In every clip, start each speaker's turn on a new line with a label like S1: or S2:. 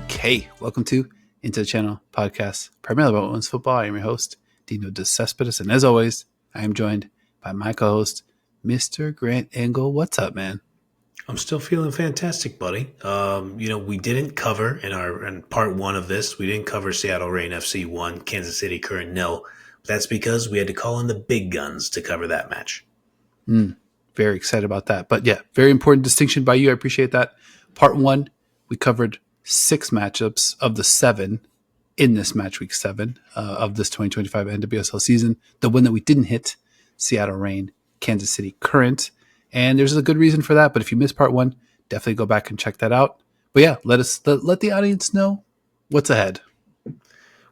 S1: Okay, welcome to Into the Channel podcast, primarily about women's football. I am your host, Dino DeCespedes, and as always, I am joined by my co-host, Mr. Grant Engel. What's up, man?
S2: I'm still feeling fantastic, buddy. We didn't cover in part one of this. We didn't cover Seattle Reign FC 1, Kansas City Current 0. That's because we had to call in the big guns to cover that match.
S1: Very excited about that. But yeah, very important distinction by you. I appreciate that. Part one, we covered 6 matchups of the 7 in this match week 7 of this 2025 NWSL season. The one that we didn't hit, Seattle Reign, Kansas City Current. And there's a good reason for that. But if you missed part one, definitely go back and check that out. But yeah, let the audience know what's ahead.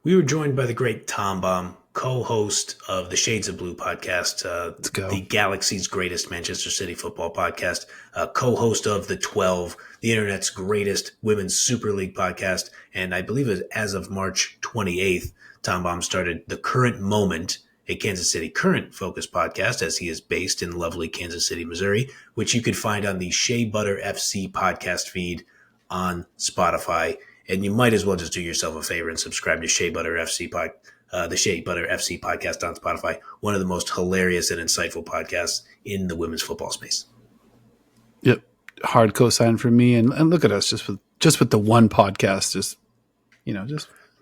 S2: We were joined by the great ThomBomb, co-host of the Shades of Blue podcast,
S1: Let's go.
S2: the Galaxy's greatest Manchester City football podcast, co-host of The 12, the internet's greatest women's Super League podcast, and I believe as of March 28th, ThomBomb started The Current Moment, a Kansas City Current focused podcast, as he is based in lovely Kansas City, Missouri, which you could find on the Shea Butter FC podcast feed on Spotify. And you might as well just do yourself a favor and subscribe to Shea Butter FC the Shea Butter FC podcast on Spotify. One of the most hilarious and insightful podcasts in the women's football space.
S1: Yep, hard cosign from me. And look at us, just with the one podcast, just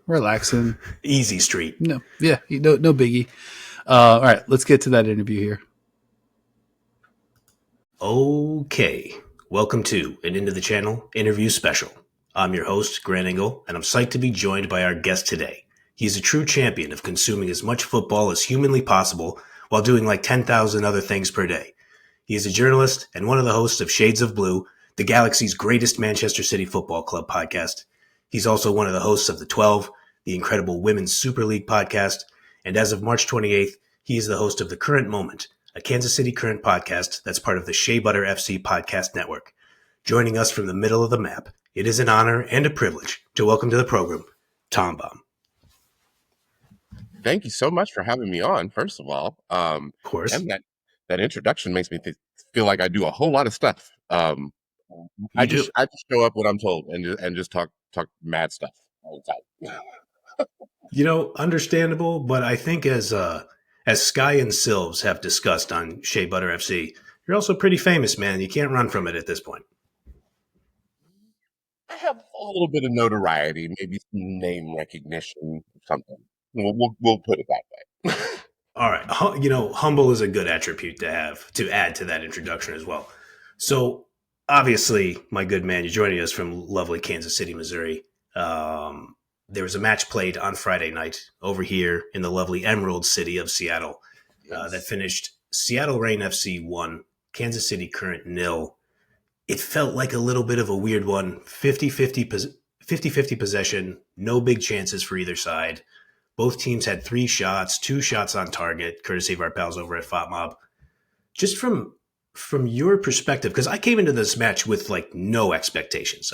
S1: relaxing,
S2: easy street.
S1: No biggie. All right, let's get to that interview here.
S2: Okay, welcome to an Into the Channel interview special. I'm your host, Grant Engel, and I'm psyched to be joined by our guest today. He's a true champion of consuming as much football as humanly possible while doing like 10,000 other things per day. He is a journalist and one of the hosts of Shades of Blue, the Galaxy's greatest Manchester City Football Club podcast. He's also one of the hosts of The 12, the incredible Women's Super League podcast, and as of March 28th, he is the host of The Current Moment, a Kansas City Current podcast that's part of the Shea Butter FC podcast network. Joining us from the middle of the map, it is an honor and a privilege to welcome to the program, ThomBomb.
S3: Thank you so much for having me on, first of all.
S2: Of course.
S3: And that introduction makes me feel like I do a whole lot of stuff. I just show up when I'm told and just talk mad stuff all the time.
S2: Understandable, but I think as Sky and Silves have discussed on Shea Butter FC, you're also pretty famous, man. You can't run from it at this point.
S3: I have a little bit of notoriety, maybe some name recognition, something. We'll put it that way.
S2: All right. Humble is a good attribute to have to add to that introduction as well. So obviously, my good man, you're joining us from lovely Kansas City, Missouri. There was a match played on Friday night over here in the lovely Emerald City of Seattle.
S3: Yes.
S2: That finished Seattle Reign FC 1, Kansas City Current 0. It felt like a little bit of a weird one. 50-50 possession, no big chances for either side. Both teams had 3 shots, 2 shots on target, courtesy of our pals over at FOTMob. Just from your perspective, because I came into this match with like no expectations.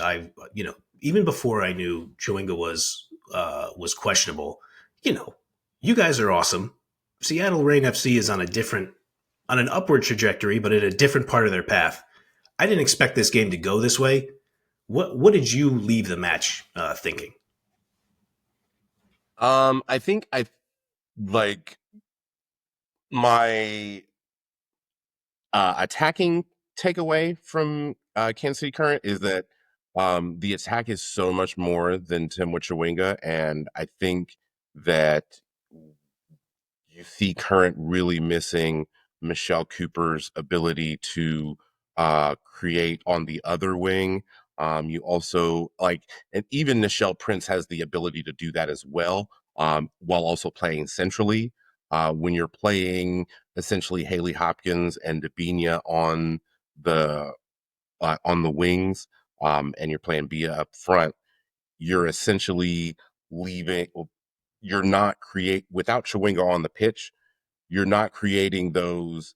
S2: Even before I knew Chewinga was questionable, you guys are awesome. Seattle Reign FC is on an upward trajectory, but at a different part of their path. I didn't expect this game to go this way. What did you leave the match thinking?
S3: I think my attacking takeaway from Kansas City Current is that the attack is so much more than Tim Chewinga, and I think that you see Current really missing Michelle Cooper's ability to create on the other wing. You also and even Nichelle Prince has the ability to do that as well, while also playing centrally. When you're playing essentially Haley Hopkins and Dabinia on the wings, and you're playing Bia up front, you're essentially you're not without Chewinga on the pitch, you're not creating those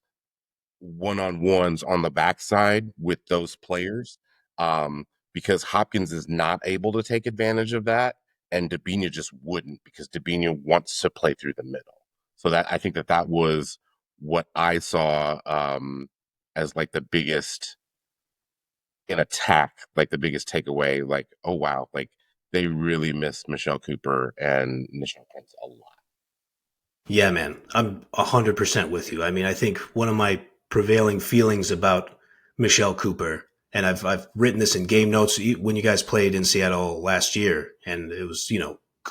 S3: one-on-ones on the backside with those players, because Hopkins is not able to take advantage of that, and Dabinia just wouldn't, because Dabinia wants to play through the middle. So that I think that was what I saw as like the biggest in attack, like the biggest takeaway, like, oh wow, like they really missed Michelle Cooper and Michelle Prince a lot.
S2: Yeah, man, I'm 100% with you. I mean, I think one of my prevailing feelings about Michelle Cooper, and I've written this in game notes when you guys played in Seattle last year, and it was,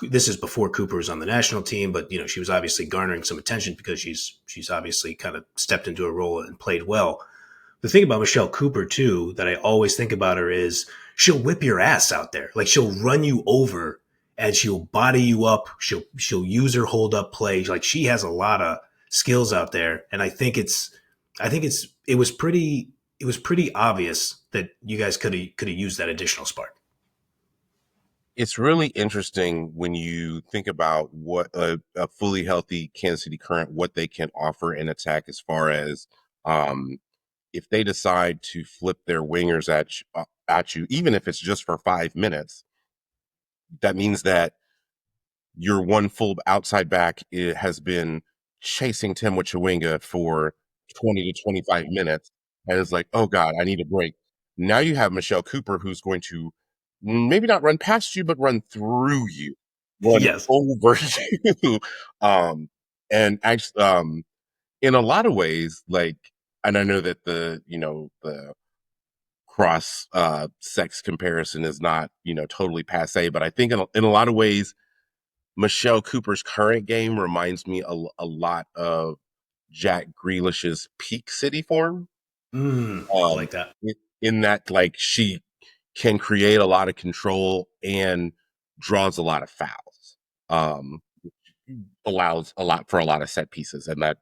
S2: this is before Cooper was on the national team, but she was obviously garnering some attention because she's obviously kind of stepped into a role and played well. The thing about Michelle Cooper too that I always think about her is she'll whip your ass out there. Like she'll run you over and she'll body you up. She'll use her hold up play. Like she has a lot of skills out there, and it was pretty obvious that you guys could have used that additional spark.
S3: It's really interesting when you think about what a fully healthy Kansas City Current, what they can offer in attack as far as um, if they decide to flip their wingers at you, even if it's just for 5 minutes, that means that your one full outside back has been chasing Tim Wachawinga for 20 to 25 minutes and is like, oh God, I need a break. Now you have Michelle Cooper who's going to maybe not run past you, but run through you, run
S2: Yes.
S3: over you. Um, and actually, in a lot of ways, like, and I know that the cross sex comparison is not, totally passe, but I think in a lot of ways, Michelle Cooper's current game reminds me a lot of Jack Grealish's peak City form.
S2: I
S3: Um,
S2: like that.
S3: in that, like, she can create a lot of control and draws a lot of fouls. Um, allows a lot for a lot of set pieces, and that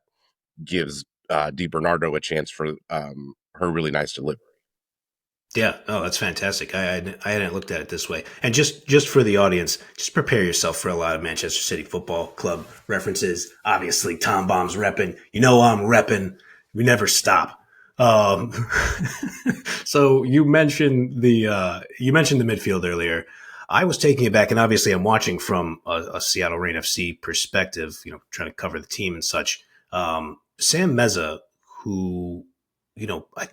S3: gives DiBernardo a chance for her really nice delivery.
S2: Yeah, oh, that's fantastic. I hadn't looked at it this way. And just for the audience, just prepare yourself for a lot of Manchester City Football Club references. Obviously, ThomBomb's repping. You know I'm repping. We never stop. Um, so you mentioned the midfield earlier. I was taking it back, and obviously I'm watching from a Seattle Reign FC perspective. Trying to cover the team and such. Sam Meza, who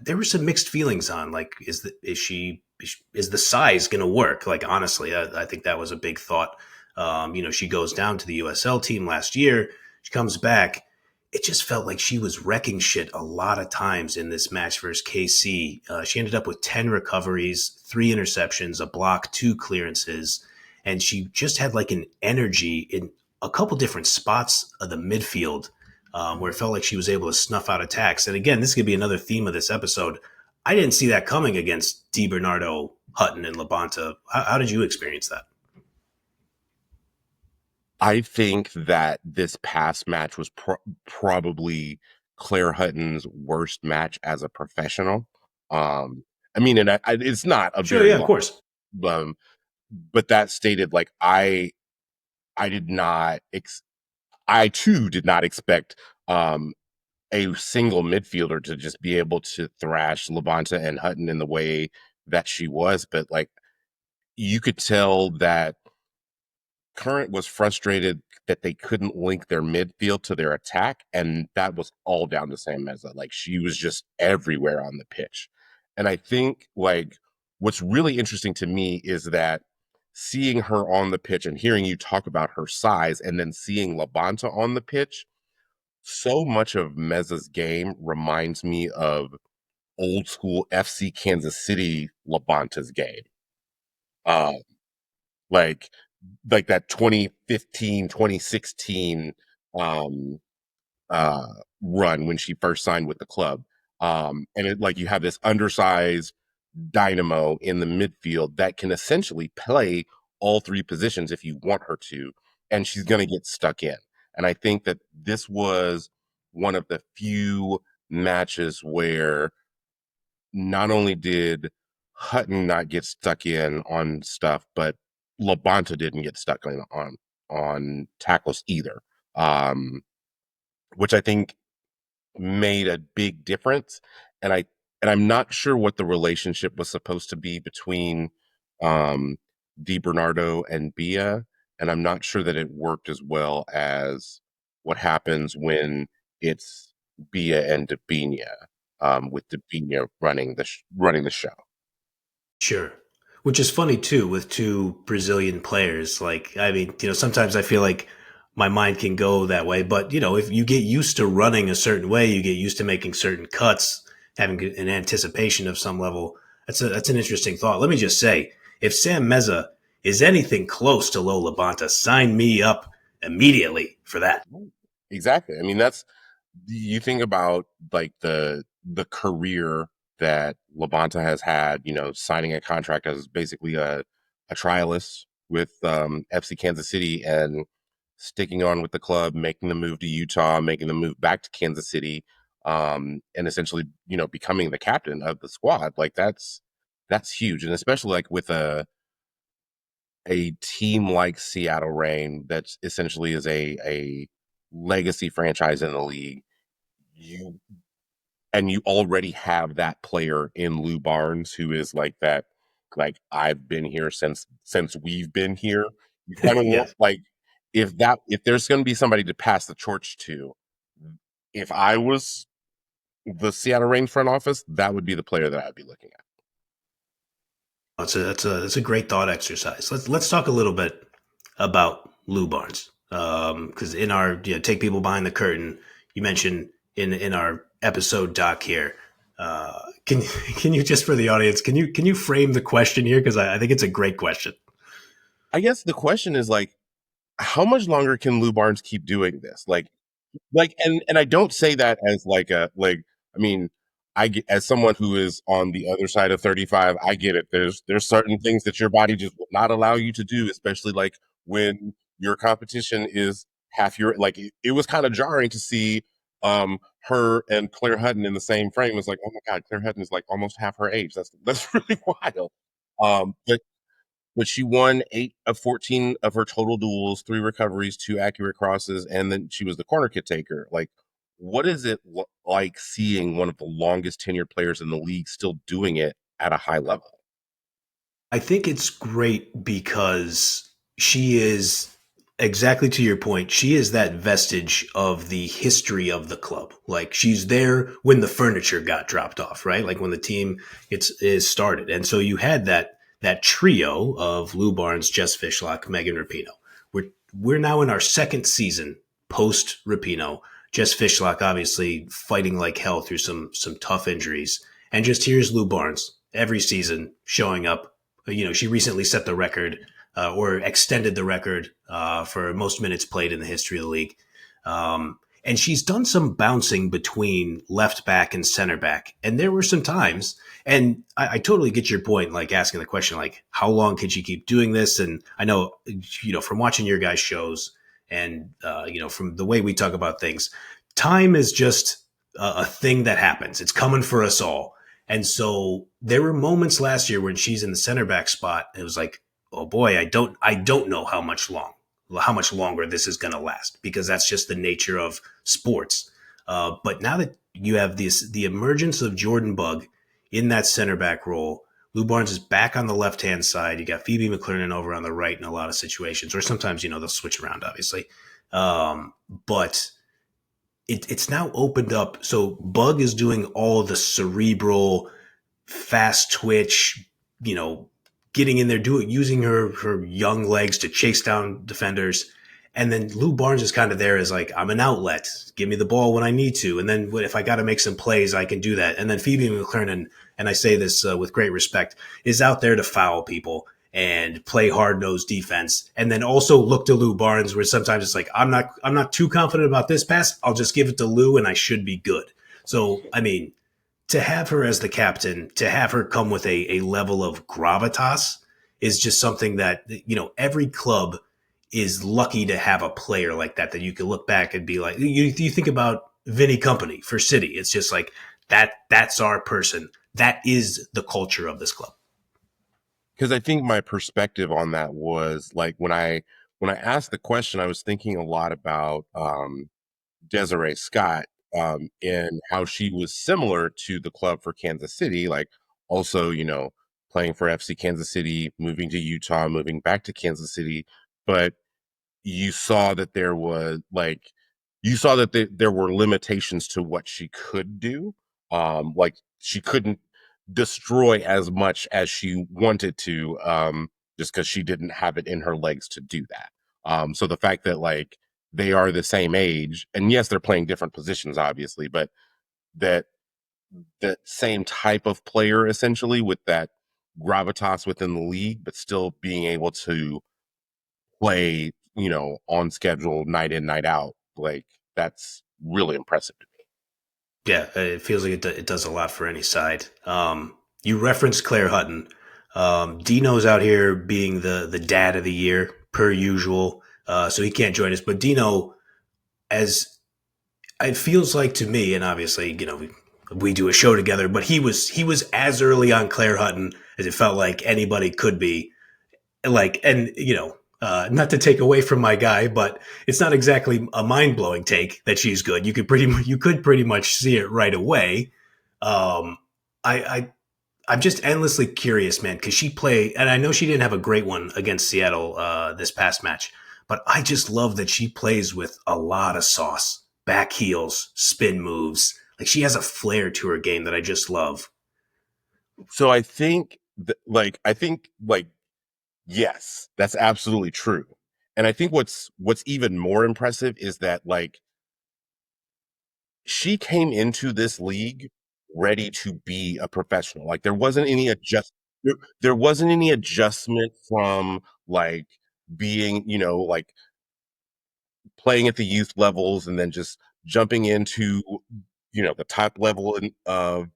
S2: there were some mixed feelings on like, is the size going to work? Like, honestly, I think that was a big thought. She goes down to the USL team last year. She comes back. It just felt like she was wrecking shit a lot of times in this match versus KC. She ended up with 10 recoveries, 3 interceptions, a block, 2 clearances. And she just had like an energy in a couple different spots of the midfield where it felt like she was able to snuff out attacks. And again, this could be another theme of this episode. I didn't see that coming against DiBernardo, Hutton, and Labonta. How did you experience that?
S3: I think that this past match was probably Claire Hutton's worst match as a professional. Um, I mean, and it's not a
S2: Sure,
S3: very
S2: yeah, of
S3: long,
S2: course.
S3: um, but that stated, like I did not, I too did not expect a single midfielder to just be able to thrash Labonta and Hutton in the way that she was, but like you could tell that Current was frustrated that they couldn't link their midfield to their attack, and that was all down to Sam Meza. Like she was just everywhere on the pitch. And I think like what's really interesting to me is that seeing her on the pitch and hearing you talk about her size and then seeing Labonta on the pitch, so much of Meza's game reminds me of old school FC Kansas City Labonta's game. Um, like that 2015, 2016 um uh run when she first signed with the club. And it like you have this undersized dynamo in the midfield that can essentially play all 3 positions if you want her to, and she's going to get stuck in. And I think that this was one of the few matches where not only did Hutton not get stuck in on stuff, but Labonta didn't get stuck in on tackles either. Um, which I think made a big difference. And I'm not sure what the relationship was supposed to be between um Di Bernardo and Bia, and I'm not sure that it worked as well as what happens when it's Bia and Dabinia, with Dabinia running the show.
S2: Sure. Which is funny too with two Brazilian players. Like, I mean, sometimes I feel like my mind can go that way, but if you get used to running a certain way, you get used to making certain cuts, having an anticipation of some level. That's an interesting thought. Let me just say, if Sam Meza is anything close to Lola Bonta, sign me up immediately for that.
S3: Exactly. I mean, that's you think about like the career that Labonta has had, signing a contract as basically a trialist with FC Kansas City and sticking on with the club, making the move to Utah, making the move back to Kansas City, and essentially, becoming the captain of the squad. Like that's huge. And especially like with a team like Seattle Reign that essentially is a legacy franchise in the league. You and you already have that player in Lou Barnes who is like that, like I've been here since we've been here. You kind of want
S2: Yes.
S3: like if there's going to be somebody to pass the torch to, if I was the Seattle Reign front office, that would be the player that I'd be looking at.
S2: That's a great thought exercise. Let's talk a little bit about Lou Barnes, because in our take people behind the curtain, you mentioned in our episode doc here. Can can you just for the audience can you frame the question here because I think it's a great question.
S3: I guess the question is like, how much longer can Lou Barnes keep doing this? And I don't say that as like a like I mean I get, as someone who is on the other side of 35, I get it. There's certain things that your body just will not allow you to do, especially like when your competition is half your like it was kind of jarring to see her and Claire Hutton in the same frame. It's like, oh my God, Claire Hutton is like almost half her age. That's really wild. But she won 8 of 14 of her total duels, 3 recoveries, 2 accurate crosses, and then she was the corner kick taker. Like, what is it like seeing one of the longest tenured players in the league still doing it at a high level?
S2: I think it's great because she is exactly to your point. She is that vestige of the history of the club. Like she's there when the furniture got dropped off, right? Like when the team is started, and so you had that trio of Lou Barnes, Jess Fishlock, Megan Rapinoe. We're now in our second season post Rapinoe. Jess Fishlock obviously fighting like hell through some tough injuries, and just here's Lou Barnes every season showing up. She recently set the record or extended the record for most minutes played in the history of the league. And she's done some bouncing between left back and center back. And there were some times, and I totally get your point, like asking the question, like, how long can she keep doing this? And I know, from watching your guys' shows and, from the way we talk about things, time is just a thing that happens. It's coming for us all. And so there were moments last year when she's in the center back spot. And it was like, oh boy, I don't know how much longer this is going to last because that's just the nature of sports. But now that you have the emergence of Jordan Bugg in that center back role, Lou Barnes is back on the left hand side. You got Phoebe McClernon over on the right in a lot of situations, or sometimes they'll switch around, obviously. But it's now opened up. So Bug is doing all the cerebral, fast twitch, you know, getting in there, using her young legs to chase down defenders. And then Lou Barnes is kind of there as like, I'm an outlet. Give me the ball when I need to. And then if I got to make some plays, I can do that. And then Phoebe McClernon, and I say this with great respect, is out there to foul people and play hard nosed defense. And then also look to Lou Barnes, where sometimes it's like, I'm not too confident about this pass. I'll just give it to Lou and I should be good. So, I mean, to have her as the captain, to have her come with a level of gravitas is just something that, every club is lucky to have a player like that you can look back and be like, you think about Vinny Company for City. It's just like that's our person. That is the culture of this club.
S3: Because I think my perspective on that was like when I asked the question, I was thinking a lot about Desiree Scott, and how she was similar to the club for Kansas City, like also, playing for FC Kansas City, moving to Utah, moving back to Kansas City. But you saw that there was like, you saw that there were limitations to what she could do. Like she couldn't destroy as much as she wanted to, just because she didn't have it in her legs to do that. So the fact that like they are the same age, and yes, they're playing different positions, obviously, but that that same type of player essentially with that gravitas within the league, but still being able to play, on schedule, night in, night out. Like that's really impressive to me.
S2: Yeah, it feels like it does a lot for any side. You referenced Claire Hutton. Dino's out here being the dad of the year per usual, so he can't join us. But Dino, as it feels like to me, and obviously, we do a show together, but he was as early on Claire Hutton as it felt like anybody could be. Like, and not to take away from my guy, but it's not exactly a mind blowing take that she's good. You could pretty much see it right away. Um, I I'm just endlessly curious, man, because she played, and I know she didn't have a great one against Seattle this past match, but I just love that she plays with a lot of sauce, back heels, spin moves. Like she has a flair to her game that I just love.
S3: So I think yes, that's absolutely true. And I think what's even more impressive is that like she came into this league ready to be a professional. Like there wasn't any adjustment from like being, like playing at the youth levels and then just jumping into, the top level of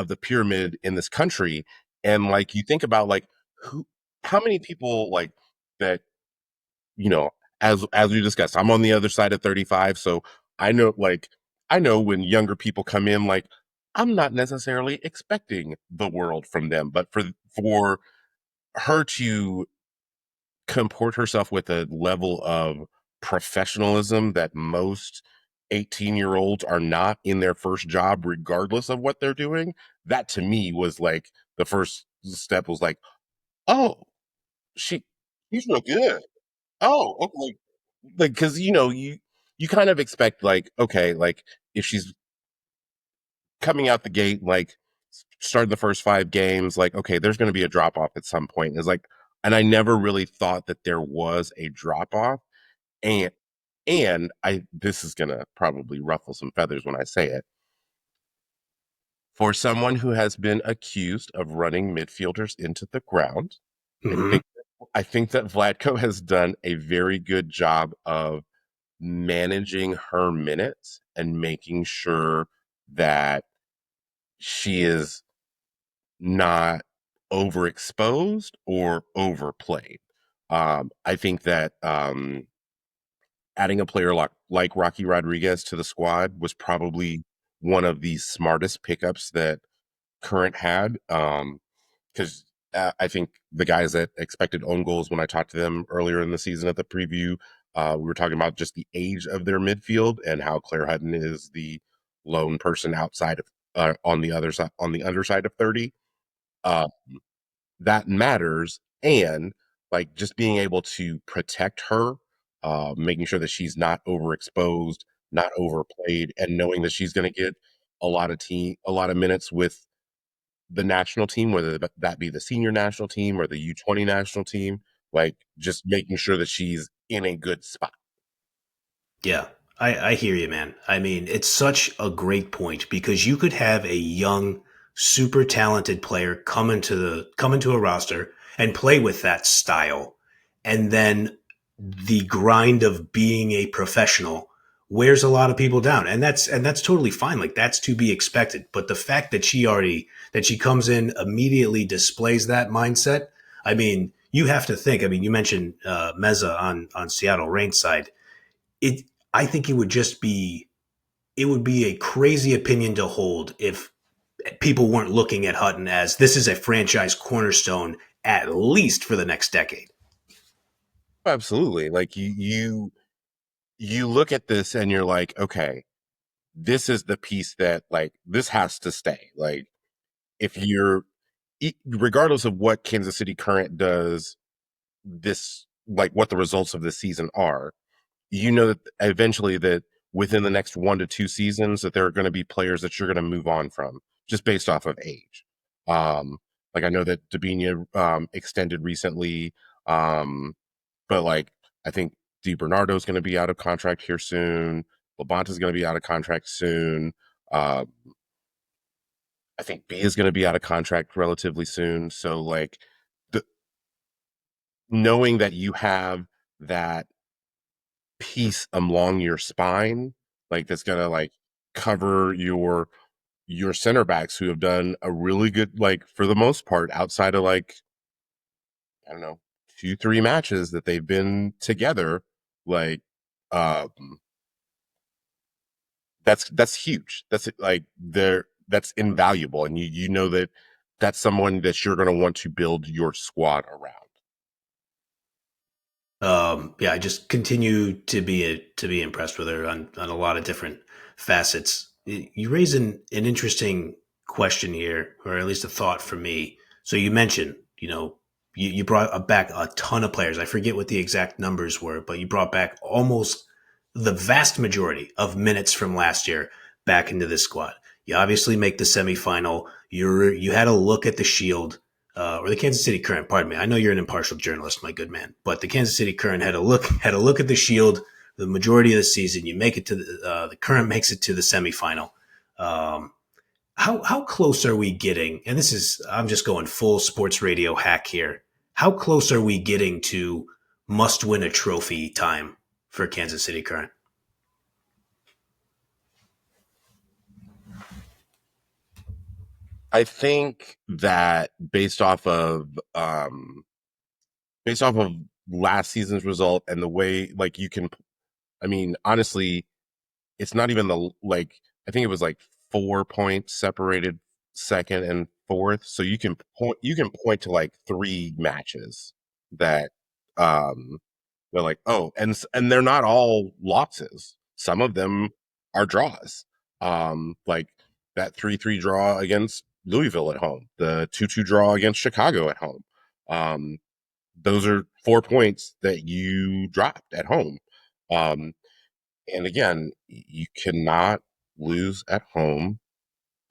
S3: the pyramid in this country. And like you think about like who how many people like that, you know, as we discussed, I'm on the other side of 35, so I know like I know when younger people come in, like I'm not necessarily expecting the world from them, but for her to comport herself with a level of professionalism that most 18-year-olds are not in their first job, regardless of what they're doing, that to me was like the first step was like, oh, she she's real good. Oh, okay. Like because you kind of expect like okay, like if she's coming out the gate like starting the first 5 games, like okay, there's going to be a drop off at some point. It's like, and I never really thought that there was a drop off, and I this is going to probably ruffle some feathers when I say it. For someone who has been accused of running midfielders into the ground, I
S2: Hmm.
S3: think I think that Vlatko has done a very good job of managing her minutes and making sure that she is not overexposed or overplayed. I think that adding a player like Rocky Rodriguez to the squad was probably one of the smartest pickups that Current had. Because I think the guys that expected own goals when I talked to them earlier in the season at the preview, we were talking about just the age of their midfield and how Claire Hutton is the lone person outside of on the other side on the underside of 30. Uh, that matters, and like just being able to protect her, making sure that she's not overexposed, not overplayed, and knowing that she's going to get a lot of minutes with the national team, whether that be the senior national team or the U20 national team, like just making sure that she's in a good spot.
S2: Yeah, I hear you, man. I mean, it's such a great point because you could have a young, super talented player come into a roster and play with that style, and then the grind of being a professional wears a lot of people down, and that's totally fine. Like that's to be expected. But the fact that she comes in immediately displays that mindset. I mean, you have to think. I mean, you mentioned Meza on Seattle Rain side. It I think it would be a crazy opinion to hold if people weren't looking at Hutton as this is a franchise cornerstone at least for the next decade.
S3: Absolutely. Like you look at this and you're like, okay, this is the piece that like this has to stay. Like if you're regardless of what Kansas City Current does this like what the results of this season are, you know that eventually that within the next 1 to 2 seasons that there are going to be players that you're going to move on from just based off of age. Like I know that Dabinia extended recently, but like I think DiBernardo is going to be out of contract here soon. Labonte is going to be out of contract soon. Uh, I think B is going to be out of contract relatively soon. So like the, knowing that you have that piece along your spine, like that's going to like cover your center backs who have done a really good, like for the most part, outside of like, I don't know, 2, 3 matches that they've been together, like, um, that's huge. That's like that's invaluable. And you know that that's someone that you're going to want to build your squad around.
S2: Yeah, I just continue to be impressed with her on a lot of different facets. You raise an interesting question here, or at least a thought for me. So you mentioned, you brought back a ton of players. I forget what the exact numbers were, but you brought back almost the vast majority of minutes from last year back into this squad. You obviously make the semifinal. You had a look at the Shield, or the Kansas City Current. Pardon me. I know you're an impartial journalist, my good man, but the Kansas City Current had a look at the Shield. The majority of the season, you make it to the Current makes it to the semifinal. Um, how close are we getting? And this is I'm just going full sports radio hack here. How close are we getting to must win a trophy time for Kansas City Current?
S3: I think that based off of last season's result and the way like you can, I mean, honestly, it's not even the like I think it was like 4 points separated second and fourth. So you can point to like 3 matches that um they're like, oh, and they're not all losses. Some of them are draws. Like that 3-3 draw against Louisville at home, the 2-2 draw against Chicago at home. Um, those are 4 points that you dropped at home. Um, and again, you cannot lose at home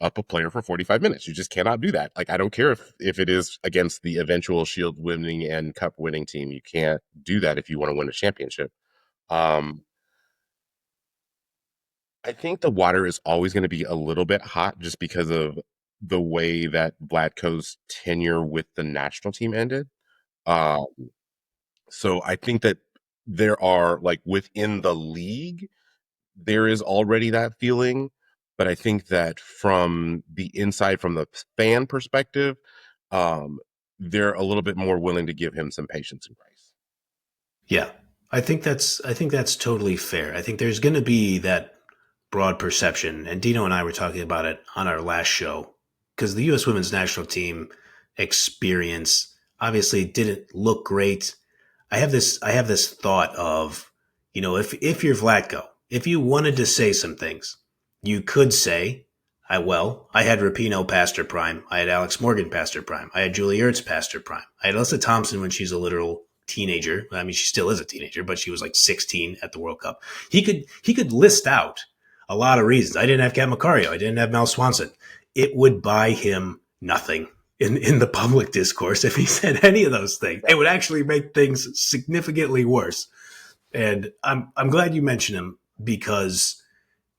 S3: up a player for 45 minutes. You just cannot do that. Like I don't care if it is against the eventual Shield winning and Cup winning team. You can't do that if you want to win a championship. Um, I think the water is always going to be a little bit hot just because of the way that Vlatko's tenure with the national team ended. Uh, so I think that there are like within the league, there is already that feeling. But I think that from the inside, from the fan perspective, um, they're a little bit more willing to give him some patience and grace.
S2: Yeah, I think that's totally fair. I think there's going to be that broad perception, and Dino and I were talking about it on our last show because the U.S. Women's National Team experience obviously didn't look great. I have this thought of, if you're Vlatko, if you wanted to say some things, you could say, I had Rapinoe past her prime. I had Alex Morgan past her prime. I had Julie Ertz past her prime. I had Alyssa Thompson when she's a literal teenager. I mean, she still is a teenager, but she was like 16 at the World Cup. He could list out a lot of reasons. I didn't have Kat Macario. I didn't have Mel Swanson. It would buy him nothing in the public discourse if he said any of those things. It would actually make things significantly worse. And I'm glad you mentioned him because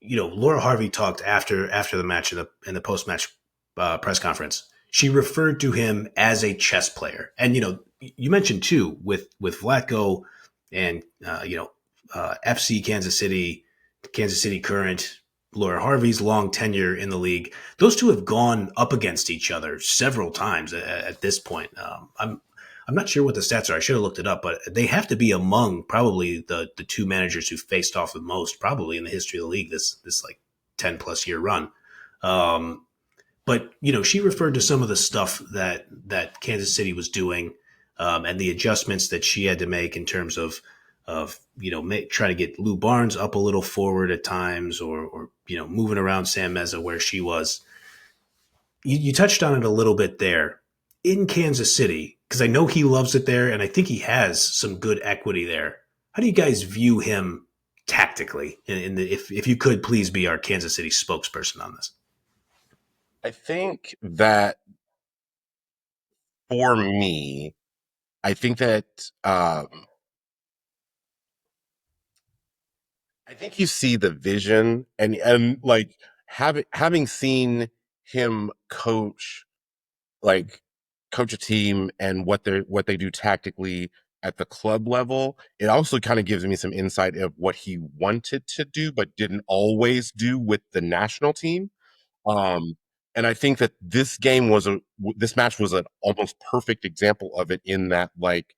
S2: Laura Harvey talked after the match in the post match press conference. She referred to him as a chess player, and you mentioned too with Vlatko and FC Kansas City Current, Laura Harvey's long tenure in the league. Those two have gone up against each other several times at this point. I'm not sure what the stats are. I should have looked it up, but they have to be among probably the two managers who faced off the most, probably in the history of the league. This like 10+ year run. But she referred to some of the stuff that Kansas City was doing, and the adjustments that she had to make in terms of try to get Lou Barnes up a little forward at times, or moving around Sam Meza where she was. You touched on it a little bit there in Kansas City because I know he loves it there, and I think he has some good equity there. How do you guys view him tactically? If you could please be our Kansas City spokesperson on this.
S3: I think that for me, I think that I think you see the vision and like having seen him like coach a team and what they do tactically at the club level, it also kind of gives me some insight of what he wanted to do but didn't always do with the national team. Um, and I think that this match was an almost perfect example of it in that like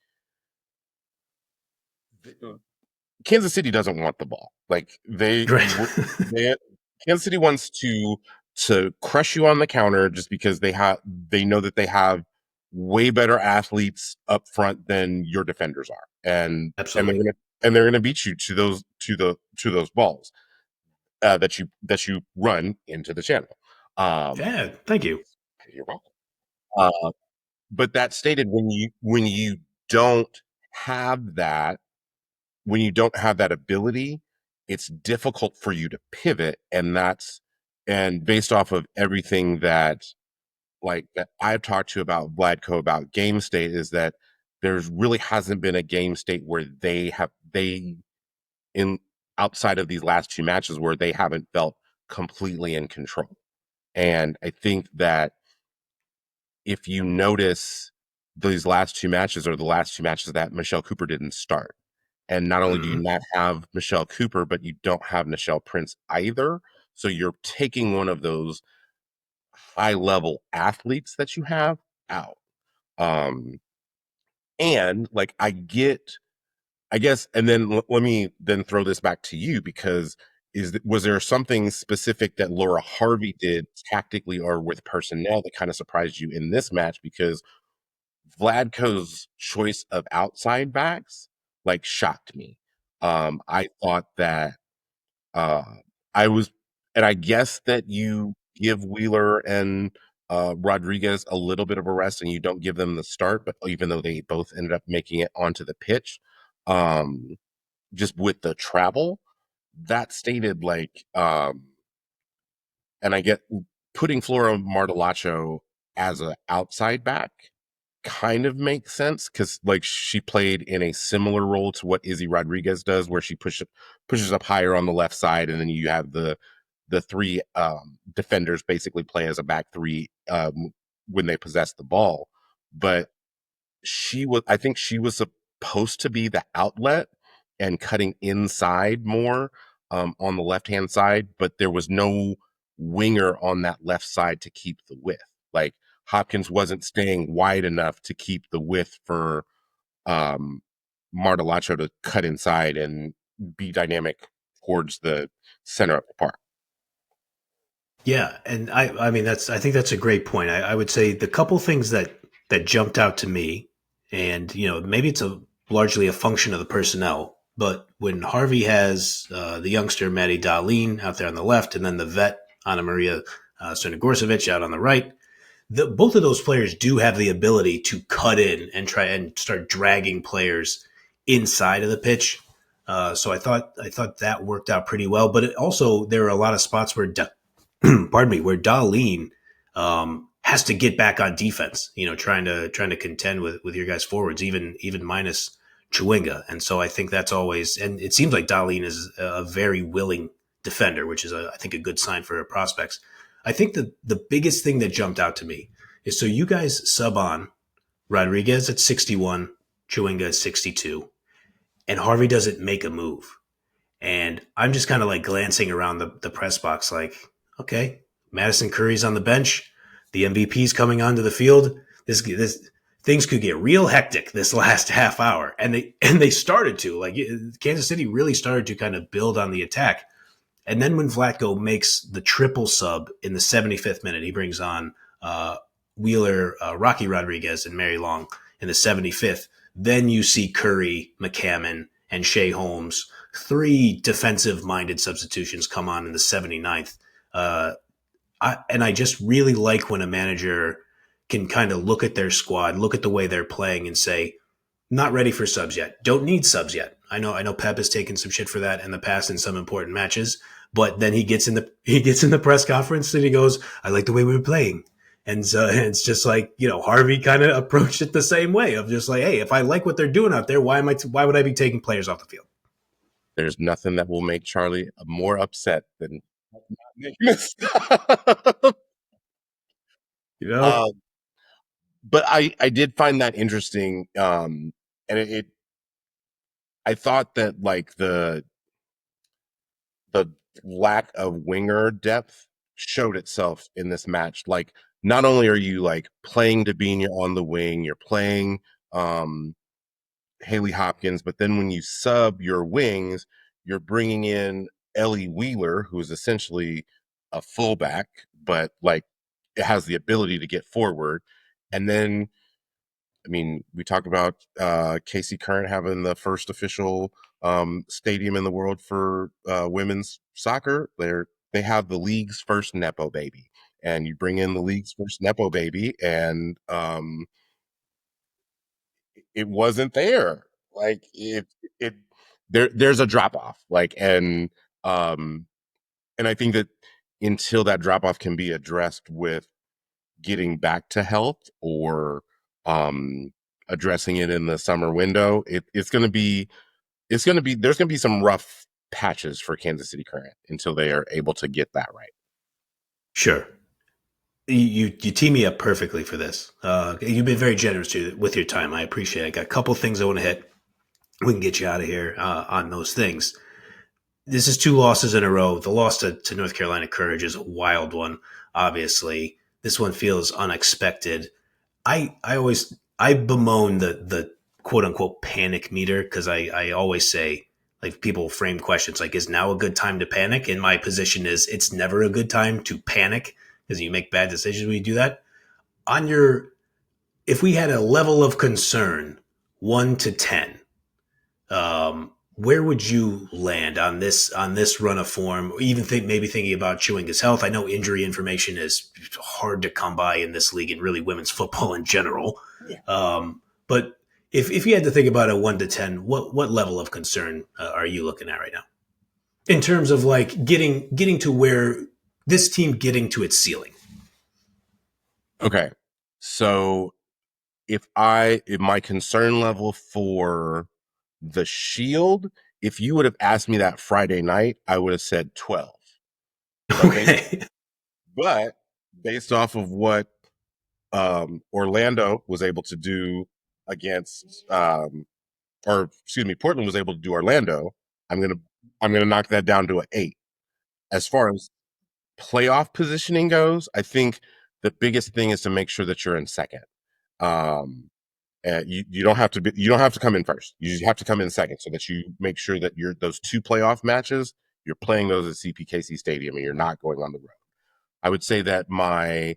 S3: Kansas City doesn't want the ball. Like
S2: Right.
S3: they Kansas City wants to crush you on the counter just because they know that they have way better athletes up front than your defenders are, and
S2: Absolutely.
S3: they're gonna beat you to those balls that you run into the channel. Um,
S2: Yeah. Thank you.
S3: you're welcome. Uh, but that stated, when you don't have that when you don't have that ability, it's difficult for you to pivot. And based off of everything that I've talked to about Vladco about game state is that there's really hasn't been a game state where they in outside of these last two matches where they haven't felt completely in control. And I think that if you notice these last two matches are the last two matches that Michelle Cooper didn't start. And not only do you
S2: Hmm.
S3: not have Michelle Cooper, but you don't have Nichelle Prince either. So you're taking one of those high level athletes that you have out. Um, and like I guess, and then let me then throw this back to you because was there something specific that Laura Harvey did tactically or with personnel that kind of surprised you in this match? Because Vladko's choice of outside backs like shocked me. I thought that uh, I was, and I guess that you give Wheeler and Rodriguez a little bit of a rest, and you don't give them the start. But even though they both ended up making it onto the pitch, um, just with the travel, that stated like, and I get putting Flora Martellaccio as an outside back kind of makes sense because like she played in a similar role to what Izzy Rodriguez does, where she pushes up higher on the left side, and then you have the three defenders basically play as a back three when they possess the ball. But I think she was supposed to be the outlet and cutting inside more on the left hand side, but there was no winger on that left side to keep the width. Like Hopkins wasn't staying wide enough to keep the width for um, Martellaccio to cut inside and be dynamic towards the center of the park.
S2: Yeah, and I mean I think that's a great point. I would say the couple things that jumped out to me, and maybe it's largely a function of the personnel, but when Harvey has the youngster Maddie Darlene out there on the left, and then the vet Anna Maria Crnogorcevic out on the right, both of those players do have the ability to cut in and try and start dragging players inside of the pitch. So I thought that worked out pretty well, but also there are a lot of spots where pardon me, where Darlene has to get back on defense. Trying to contend with your guys forwards, even minus Chewinga. And so I think that's always, and it seems like Darlene is a very willing defender, which is I think a good sign for her prospects. I think the biggest thing that jumped out to me is so you guys sub on Rodriguez at 61, Chewinga at 62, and Harvey doesn't make a move. And I'm just kind of like glancing around the press box, like, okay, Madison Curry's on the bench. The MVP's coming onto the field. This things could get real hectic this last half hour, and they started to like Kansas City really started to kind of build on the attack. And then when Vlatko makes the triple sub in the 75th minute, he brings on Wheeler, Rocky Rodriguez, and Mary Long in the 75th. Then you see Curry, McCammon, and Shea Holmes, three defensive-minded substitutions come on in the 79th. I just really like when a manager can kind of look at their squad, look at the way they're playing, and say, not ready for subs yet. Don't need subs yet. I know Pep has taken some shit for that in the past in some important matches, but then he gets in the press conference and he goes, I like the way we were playing. And so it's just like, Harvey kind of approached it the same way of just like, hey, if I like what they're doing out there, why would I be taking players off the field?
S3: There's nothing that will make Charlie more upset than not making this.
S2: You know?
S3: um, but I did find that interesting. And I thought that like the lack of winger depth showed itself in this match. Like, not only are you like playing Dabinia on the wing, you're playing um, Haley Hopkins, but then when you sub your wings, you're bringing in Ellie Wheeler, who is essentially a fullback, but like it has the ability to get forward. And then, I mean, we talked about KC Current having the first official stadium in the world for women's soccer. They have the league's first nepo baby, and you bring in the league's first nepo baby, and it wasn't there. Like it there's a drop off. Like um and I think that until that drop off can be addressed with getting back to health or um addressing it in the summer window, it's gonna be there's gonna be some rough patches for Kansas City Current until they are able to get that right.
S2: Sure. You tee me up perfectly for this. You've been very generous with your time. I appreciate it. I got a couple things I want to hit. We can get you out of here on those things. This is two losses in a row. The loss to North Carolina Courage is a wild one, obviously. This one feels unexpected. I bemoan the quote unquote panic meter because I always say, like, people frame questions like, is now a good time to panic? And my position is it's never a good time to panic because you make bad decisions when you do that. On your If we had a level of concern, 1 to 10, where would you land on this run of form? Or even maybe thinking about Chewinga's health. I know injury information is hard to come by in this league and really women's football in general.
S3: Yeah.
S2: But if you had to think about a 1 to 10, what level of concern are you looking at right now in terms of like getting to where this team getting to its ceiling?
S3: Okay. So if my concern level for the Shield, if you would have asked me that Friday night, I would have said 12. But
S2: Okay.
S3: based off of what Orlando was able to do against or excuse me, Portland was able to do Orlando, I'm gonna knock that down to an 8. As far as playoff positioning goes, I think the biggest thing is to make sure that you're in second. Um, you don't have to you don't have to come in first. You just have to come in second so that you make sure that you're those two playoff matches, you're playing those at CPKC Stadium and you're not going on the road. I would say that my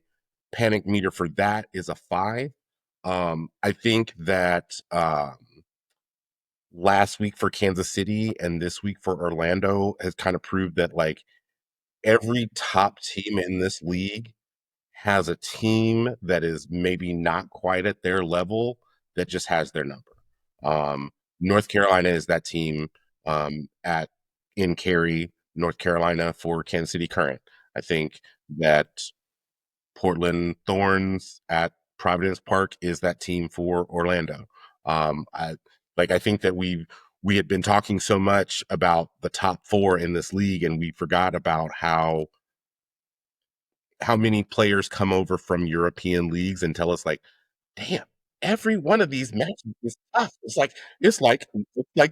S3: panic meter for that is a 5. I think that last week for Kansas City and this week for Orlando has kind of proved that like every top team in this league has a team that is maybe not quite at their level that just has their number. Um, North Carolina is that team at in Cary, North Carolina for Kansas City Current. I think that Portland Thorns at Providence Park is that team for Orlando. I think that we had been talking so much about the top 4 in this league, and we forgot about how many players come over from European leagues and tell us like, damn, every one of these matches is tough. It's like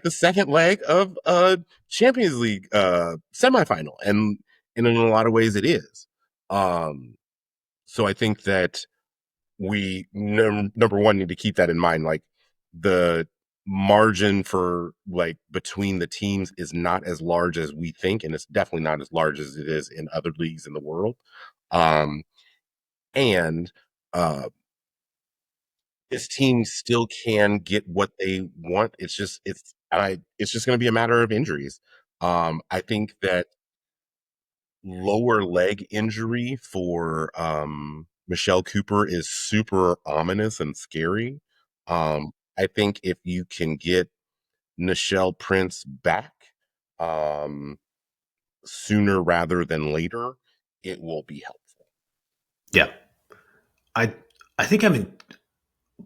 S3: the second leg of a Champions League semifinal, and in a lot of ways it is. So I think that we number one need to keep that in mind. Like the margin for like between the teams is not as large as we think, and it's definitely not as large as it is in other leagues in the world. Um, and uh, this team still can get what they want. It's just going to be a matter of injuries. I think that lower leg injury for Michelle Cooper is super ominous and scary. I think if you can get Nichelle Prince back um, sooner rather than later, it will be helpful.
S2: Yeah. I I think I'm in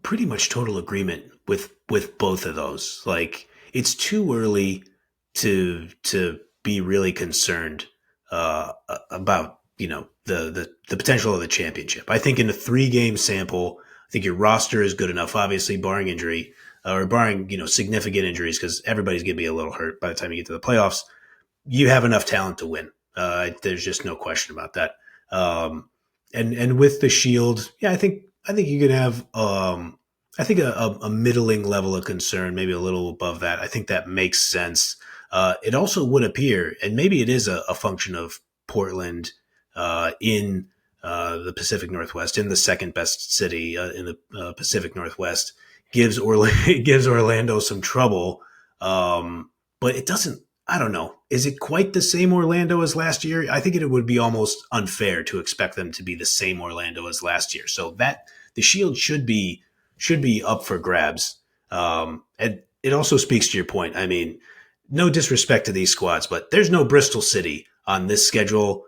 S2: pretty much total agreement with both of those. Like it's too early to be really concerned about the potential of the championship. I think in a 3 game sample, I think your roster is good enough. Obviously, barring injury or barring significant injuries, because everybody's going to be a little hurt by the time you get to the playoffs. You have enough talent to win. There's just no question about that. And with the Shield, yeah, I think you could have I think a middling level of concern, maybe a little above that. I think that makes sense. It also would appear, and maybe it is a function of Portland in the Pacific Northwest, in the second best city in the Pacific Northwest, gives Orlando some trouble. But it doesn't. I don't know. Is it quite the same Orlando as last year? I think it would be almost unfair to expect them to be the same Orlando as last year. So that the Shield should be up for grabs. And it also speaks to your point. I mean, no disrespect to these squads, but there's no Bristol City on this schedule.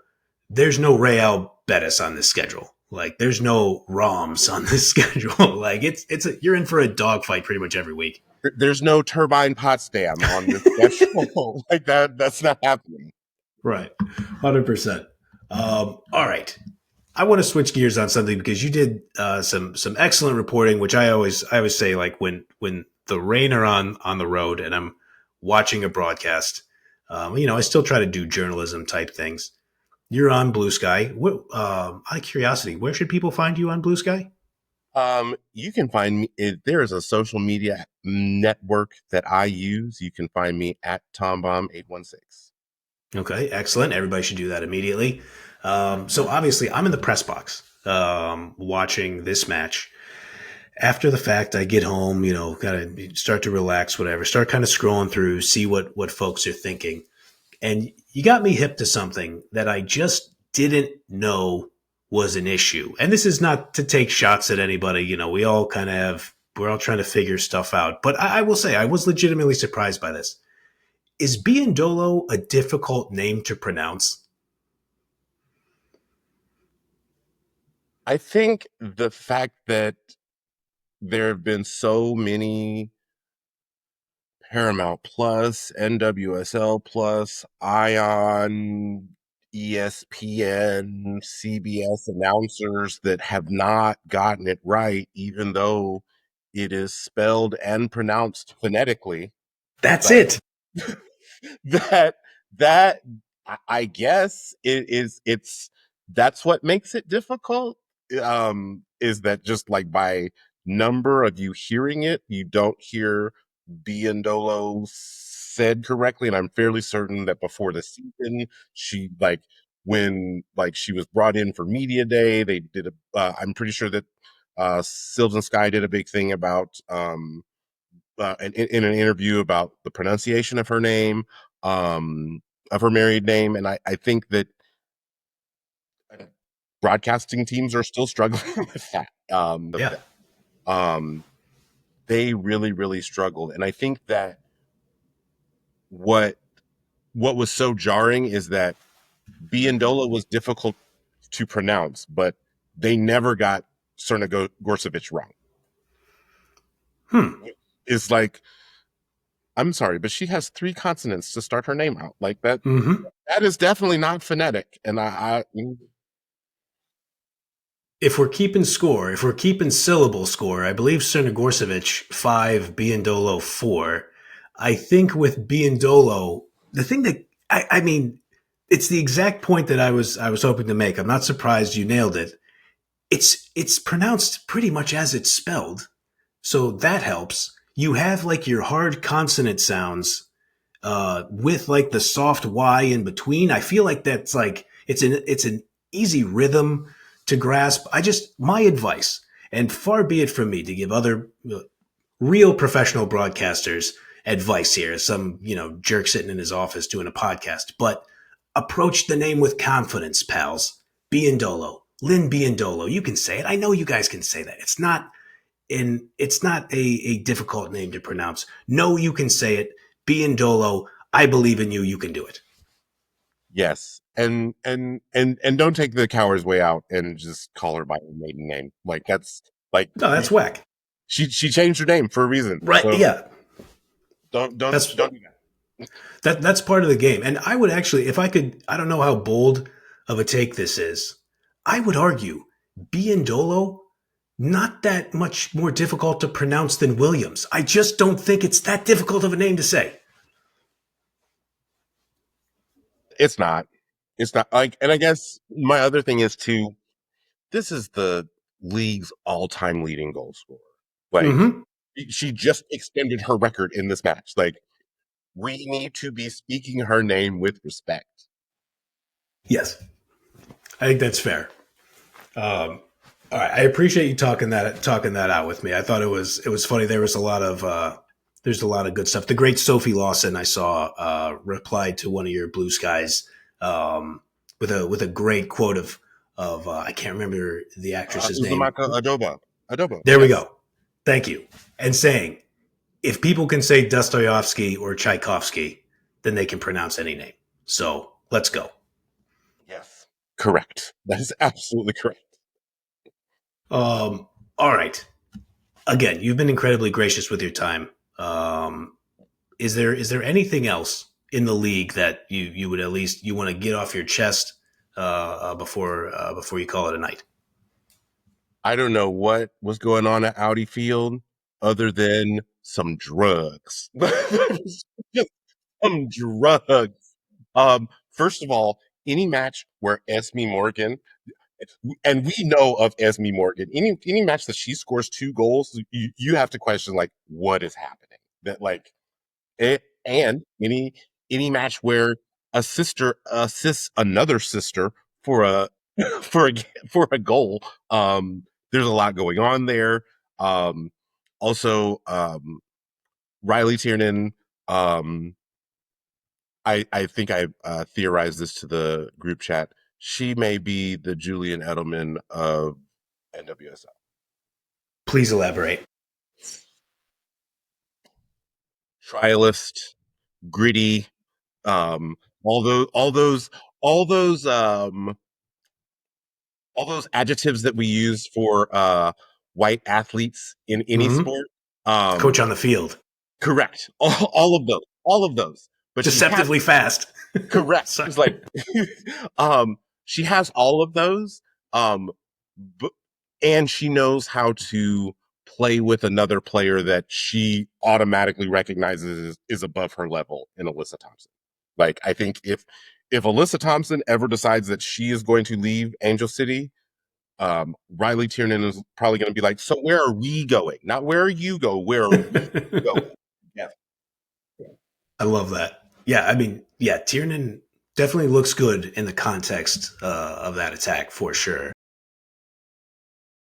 S2: There's no Real Betis on this schedule. Like there's no Roms on this schedule. Like you're in for a dogfight pretty much every week.
S3: There's no Turbine Potsdam on this schedule. Like that's not happening.
S2: Right. 100%. All right. I want to switch gears on something because you did some excellent reporting, which I always say, like when the Rain are on the road and I'm watching a broadcast, I still try to do journalism type things. You're on Blue Sky. Out of curiosity, where should people find you on Blue Sky?
S3: You can find me. There is a social media network that I use. You can find me at ThomBomb816.
S2: Okay, excellent. Everybody should do that immediately. So obviously, I'm in the press box watching this match. After the fact, I get home, kind of start to relax, whatever, start kind of scrolling through, see what folks are thinking. And you got me hip to something that I just didn't know was an issue. And this is not to take shots at anybody. We all we're all trying to figure stuff out. But I will say, I was legitimately surprised by this. Is Biondolo a difficult name to pronounce?
S3: I think the fact that there have been so many Paramount Plus, NWSL Plus, Ion, ESPN, CBS announcers that have not gotten it right, even though it is spelled and pronounced phonetically.
S2: That's
S3: Like,
S2: it.
S3: that I guess that's what makes it difficult. Is that just like by number of you hearing it, you don't hear Biondolo said correctly, and I'm fairly certain that before the season, she when she was brought in for media day, they did I'm pretty sure that Silves and Sky did a big thing about in an interview about the pronunciation of her name, of her married name, and I think that broadcasting teams are still struggling with that.
S2: Yeah.
S3: They really, really struggled, and I think that what was so jarring is that Biondolo was difficult to pronounce, but they never got Cerna Gorcevic wrong. It's like, I'm sorry, but she has 3 consonants to start her name out. Like that.
S2: Mm-hmm.
S3: That is definitely not phonetic. And
S2: If we're keeping score, if we're keeping syllable score, I believe Crnogorcevic 5, Biondolo 4. I think with Biondolo, the thing that I mean, it's the exact point that I was hoping to make. I'm not surprised you nailed it. It's pronounced pretty much as it's spelled, so that helps. You have like your hard consonant sounds with like the soft Y in between. I feel like that's like it's an easy rhythm to grasp. My advice, and far be it from me to give other real professional broadcasters advice here, some jerk sitting in his office doing a podcast, but approach the name with confidence, pals. Biondolo, Lynn Biondolo. You can say it. I know you guys can say that. It's not a difficult name to pronounce. No, you can say it. Biondolo, I believe in you. You can do it.
S3: Yes, and don't take the coward's way out and just call her by her maiden name. Like that's like
S2: No, that's whack.
S3: she changed her name for a reason.
S2: Right?
S3: So
S2: Yeah,
S3: don't
S2: that's
S3: do that.
S2: that's part of the game. And I would actually, if I could, I don't know how bold of a take this is. I would argue Biondolo not that much more difficult to pronounce than Williams. I just don't think it's that difficult of a name to say.
S3: It's not. It's not like, and I guess my other thing is too. This is the league's all-time leading goal scorer. Like
S2: Mm-hmm.
S3: she just extended her record in this match. Like we need to be speaking her name with respect.
S2: Yes, I think that's fair. All right, I appreciate you talking that out with me. I thought it was funny. There's a lot of good stuff. The great Sophie Lawson I saw replied to one of your Blue Skies with a great quote of I can't remember the actress's name.
S3: Uzumaki Adobo.
S2: There we
S3: Yes.
S2: go. Thank you. And saying if people can say Dostoevsky or Tchaikovsky, then they can pronounce any name. So let's go.
S3: Yes. Correct. That is absolutely correct.
S2: All right. Again, you've been incredibly gracious with your time. Is there anything else in the league that you would at least you want to get off your chest before you call it a night?
S3: I don't know what was going on at Audi Field other than some drugs. Just some drugs. First of all, any match where Esme Morgan, and we know of Esme Morgan, any match that she scores 2 goals, you have to question like what is happening. That like and any match where a sister assists another sister for a for a for a goal. There's a lot going on there. Um, also, Riley Tiernan. Um, I think I theorized this to the group chat. She may be the Julian Edelman of NWSL.
S2: Please elaborate.
S3: Trialist, gritty, um, all those, all those, all those, all those adjectives that we use for white athletes in any
S2: Mm-hmm.
S3: sport.
S2: Coach on the field,
S3: Correct. All of those. But she has
S2: deceptively fast.
S3: correct.
S2: Sorry.
S3: It's like, she has all of those. Um, but, and she knows how to play with another player that she automatically recognizes is above her level in Alyssa Thompson. Like, I think if Alyssa Thompson ever decides that she is going to leave Angel City, Riley Tiernan is probably going to be like, so where are we going? Not where are you go? Where are we going? Yeah.
S2: I love that. Yeah, I mean, yeah, Tiernan definitely looks good in the context of that attack for sure.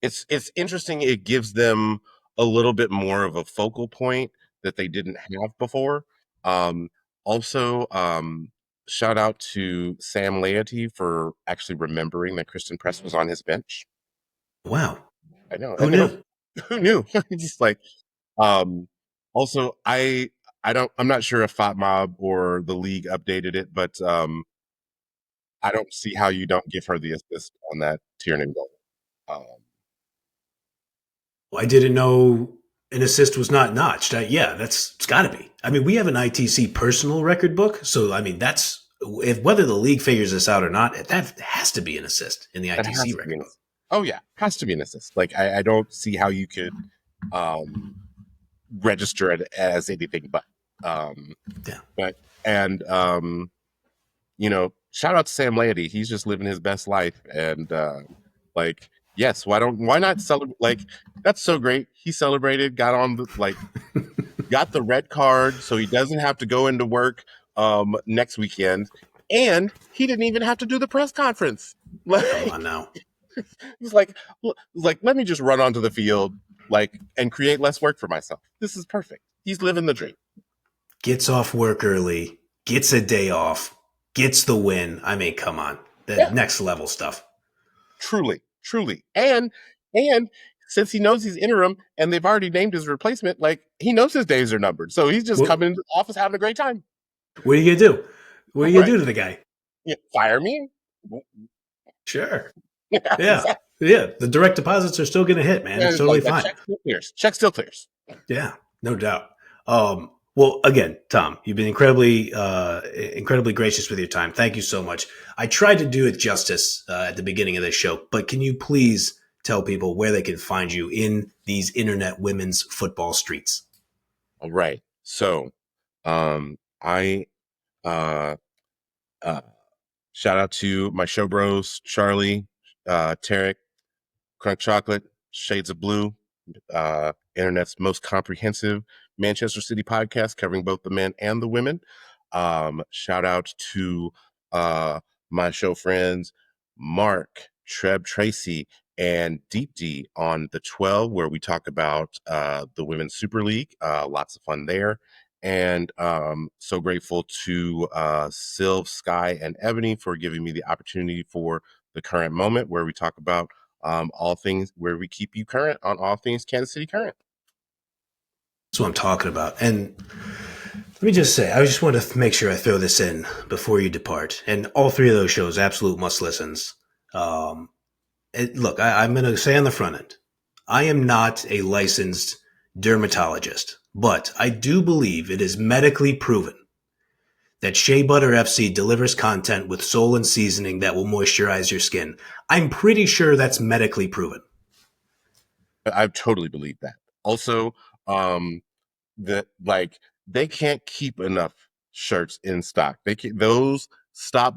S3: It's interesting. It gives them a little bit more of a focal point that they didn't have before. Um, also, shout out to Sam Laity for actually remembering that Kristen Press was on his bench.
S2: Wow,
S3: I know.
S2: who knew?
S3: Who knew? Just like, um, also, I'm not sure if Fat Mob or the league updated it, but I don't see how you don't give her the assist on that Tiernan goal. Um,
S2: I didn't know an assist was not notched. Yeah, it's got to be. I mean, we have an ITC personal record book, so I mean, that's if whether the league figures this out or not, that has to be an assist in the
S3: that has
S2: ITC
S3: to be
S2: record
S3: an,
S2: book.
S3: oh yeah, has to be an assist. Like I don't see how you could um, register it as anything but. Um,
S2: Yeah.
S3: but and shout out to Sam Laity. He's just living his best life, and like yes, why not celebrate? Like that's so great. He celebrated, got on the got the red card, so he doesn't have to go into work next weekend, and he didn't even have to do the press conference.
S2: Come
S3: Like
S2: on now.
S3: he's like let me just run onto the field and create less work for myself. This is perfect. He's living the dream.
S2: Gets off work early, gets a day off, gets the win. I mean, come on. That
S3: Yeah,
S2: next level stuff.
S3: truly, and since he knows he's interim and they've already named his replacement, like he knows his days are numbered, so he's just
S2: What,
S3: coming into the office having a great time.
S2: what are you going to do? What are you going to
S3: Right?
S2: do to the guy?
S3: Yeah, fire me.
S2: Sure.
S3: Yeah,
S2: Yeah.
S3: exactly.
S2: Yeah. The direct deposits are still going to hit, man.
S3: Yeah,
S2: It's
S3: it's
S2: totally
S3: like that
S2: fine.
S3: check still clears. Check still clears.
S2: Yeah. No doubt. Well, again, Tom, you've been incredibly gracious with your time. Thank you so much. I tried to do it justice at the beginning of this show, but can you please tell people where they can find you in these internet women's football streets?
S3: All right. So, I uh, uh, shout out to my show bros, Charlie, Tarek, Crunk Chocolate, Shades of Blue, internet's most comprehensive Manchester City podcast covering both the men and the women. Shout out to my show friends Mark, Treb Tracy, and Deep D on the 12, where we talk about the Women's Super League. Lots of fun there. And so grateful to Sylv, Sky, and Ebony for giving me the opportunity for the current moment, where we talk about all things, where we keep you current on all things Kansas City current.
S2: That's what I'm talking about. And let me just say, I just want to make sure I throw this in before you depart. And all three of those shows, absolute must listens. Look, I'm going to say on the front end, I am not a licensed dermatologist, but I do believe it is medically proven that Shea Butter FC delivers content with soul and seasoning that will moisturize your skin. I'm pretty sure that's medically proven.
S3: I totally believe that. Also, that like they can't keep enough shirts in stock. Those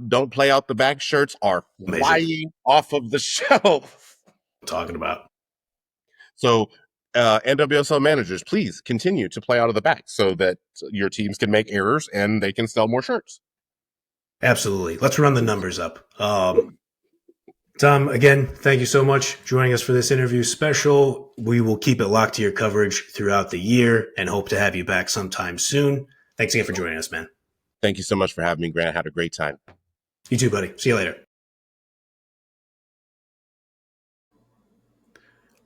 S3: don't play out the back shirts are
S2: Amazing.
S3: flying off of the shelf.
S2: I'm talking about.
S3: So NWSL managers, please continue to play out of the back so that your teams can make errors and they can sell more shirts.
S2: Absolutely. Let's run the numbers up. Tom, again, thank you so much for joining us for this interview special. We will keep it locked to your coverage throughout the year and hope to have you back sometime soon. Thanks again for joining us, man.
S3: Thank you so much for having me, Grant. I had a great time.
S2: You too, buddy. See you later.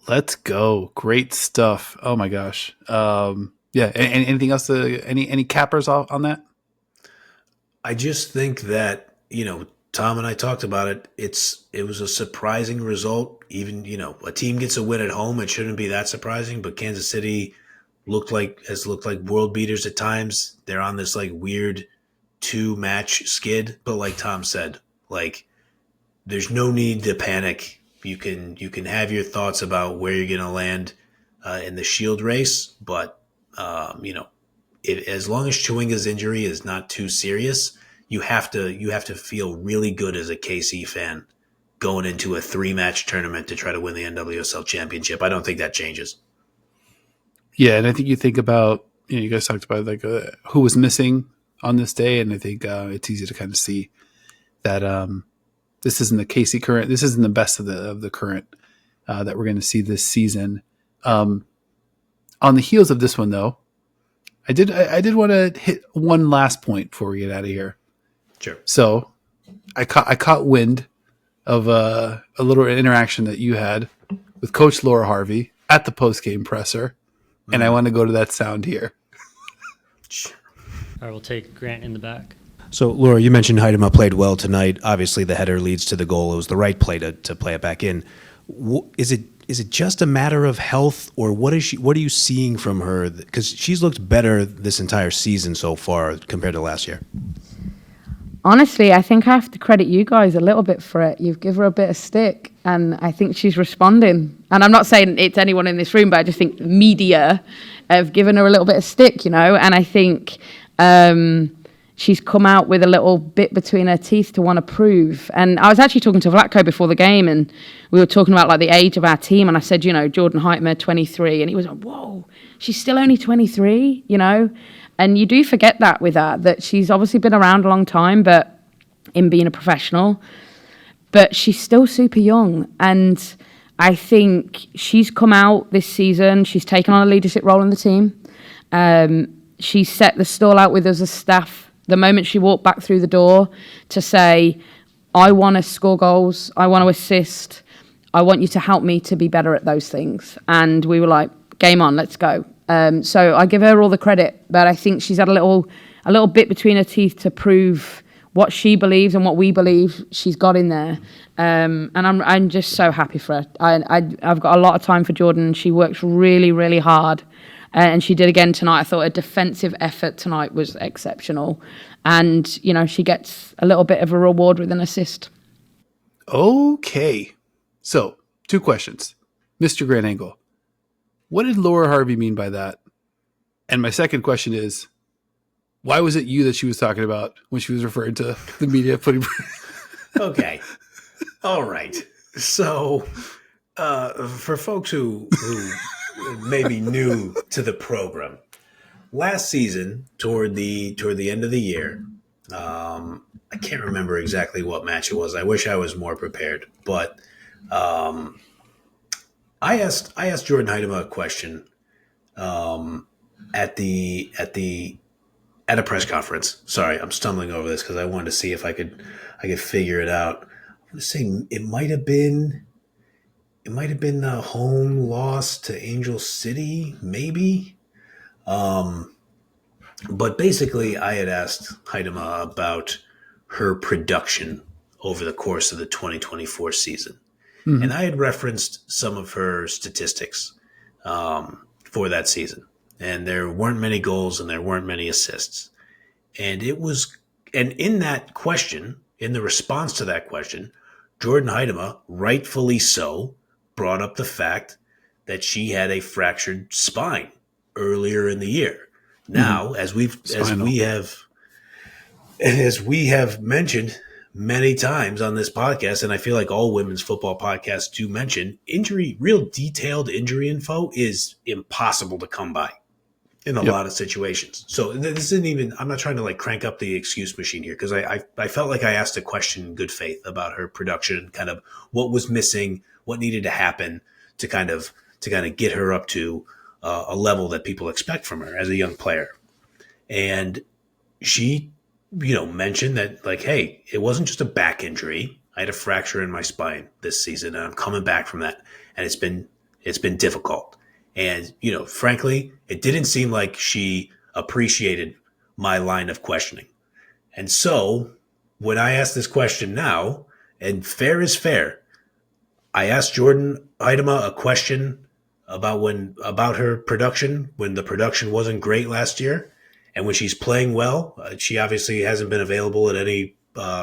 S1: Let's go. Great stuff. Oh my gosh. Yeah. Anything else? Any cappers on that?
S2: I just think that, Tom and I talked about it. It was a surprising result. Even, a team gets a win at home. It shouldn't be that surprising, but Kansas City looked like world beaters at times. They're on this like weird 2-match skid, but like Tom said, like there's no need to panic. You can have your thoughts about where you're going to land in the Shield race, but as long as Chewinga's injury is not too serious, you have to feel really good as a KC fan going into a 3-match tournament to try to win the NWSL championship. I don't think that changes.
S1: Yeah, and I think you think about, you guys talked about like who was missing on this day, and I think it's easy to kind of see that this isn't the KC current. This isn't the best of the current that we're going to see this season. On the heels of this one, though, I did want to hit one last point before we get out of here.
S2: Sure.
S1: So I caught wind of a little interaction that you had with Coach Laura Harvey at the post-game presser, and I want to go to that sound here.
S2: Sure.
S4: All right, we'll take Grant in the back.
S5: So, Laura, you mentioned Heidema played well tonight. Obviously, the header leads to the goal. It was the right play to play it back in. Is it just a matter of health, or what are you seeing from her? Because she's looked better this entire season so far compared to last year.
S6: Honestly, I think I have to credit you guys a little bit for it. You've given her a bit of stick, and I think she's responding. And I'm not saying it's anyone in this room, but I just think the media have given her a little bit of stick, And I think she's come out with a little bit between her teeth to want to prove. And I was actually talking to Vlatko before the game, and we were talking about like the age of our team. And I said, Jordan Heitmer, 23, and he was like, "Whoa, she's still only 23," And you do forget that with her, that she's obviously been around a long time, but in being a professional, but she's still super young. And I think she's come out this season. She's taken on a leadership role in the team. She set the stall out with us as staff the moment she walked back through the door to say, I want to score goals. I want to assist. I want you to help me to be better at those things. And we were like, game on, let's go. So I give her all the credit, but I think she's had a little bit between her teeth to prove what she believes and what we believe she's got in there. And I'm just so happy for her. I've got a lot of time for Jordan. She works really, really hard. And she did again tonight. I thought her defensive effort tonight was exceptional. And, you know, she gets a little bit of a reward with an assist.
S1: Okay. So, 2 questions. Mr. Grant Angle, what did Laura Harvey mean by that? And my second question is, why was it you that she was talking about when she was referring to the media putting...
S2: Okay. All right. So, for folks who may be new to the program, last season, toward the end of the year, I can't remember exactly what match it was. I wish I was more prepared, but I asked Jordan Heidema a question at a press conference. Sorry, I'm stumbling over this because I wanted to see if I could figure it out. I was saying it might have been the home loss to Angel City, maybe. But basically, I had asked Heidema about her production over the course of the 2024 season. Mm-hmm. And I had referenced some of her statistics for that season. And there weren't many goals and there weren't many assists. And in that question, in the response to that question, Jordan Heidema, rightfully so, brought up the fact that she had a fractured spine earlier in the year. Now, as we have mentioned many times on this podcast, and I feel like all women's football podcasts do mention, real detailed injury info is impossible to come by in a lot of situations. So this isn't even, I'm not trying to like crank up the excuse machine here, because I felt like I asked a question in good faith about her production, kind of what was missing, what needed to happen to kind of get her up to a level that people expect from her as a young player. And she, mentioned that, like, hey, it wasn't just a back injury. I had a fracture in my spine this season, and I'm coming back from that. And it's been difficult. And, frankly, it didn't seem like she appreciated my line of questioning. And so when I ask this question now, and fair is fair, I asked Jordan Heidema a question about her production when the production wasn't great last year, and when she's playing well. She obviously hasn't been available at any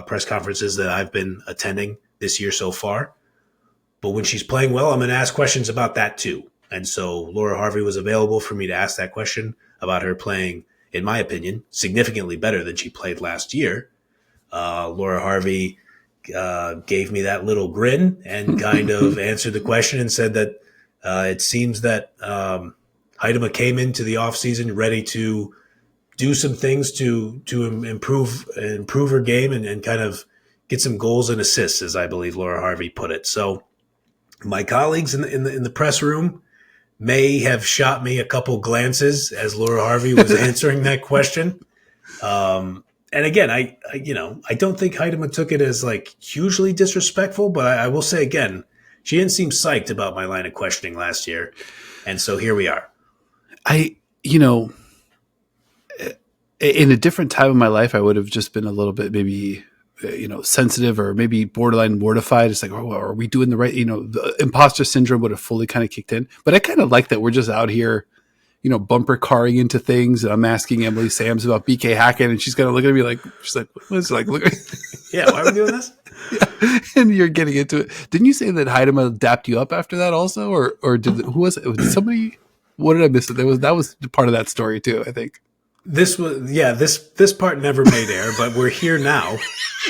S2: press conferences that I've been attending this year so far. But when she's playing well, I'm going to ask questions about that too. And so Laura Harvey was available for me to ask that question about her playing, in my opinion, significantly better than she played last year. Laura Harvey gave me that little grin and kind of answered the question and said that it seems that Heidema came into the offseason ready to do some things to improve her game and kind of get some goals and assists, as I believe Laura Harvey put it. So my colleagues in the press room may have shot me a couple glances as Laura Harvey was answering that question. And again, I don't think Heidema took it as like hugely disrespectful, but I will say again, she didn't seem psyched about my line of questioning last year. And so here we are.
S1: In a different time of my life, I would have just been a little bit maybe, sensitive or maybe borderline mortified. It's like, oh, are we doing the right, the imposter syndrome would have fully kind of kicked in. But I kind of like that we're just out here, bumper carring into things. And I'm asking Emily Sams about BK Hackett, and she's going to look at me like, what's like, look at me.
S2: Yeah, why are we doing this?
S1: Yeah. And you're getting into it. Didn't you say that Heidema dapped you up after that also? Or who was it? Did somebody, what did I miss? That was part of that story too, I think.
S2: This part never made air, but we're here now.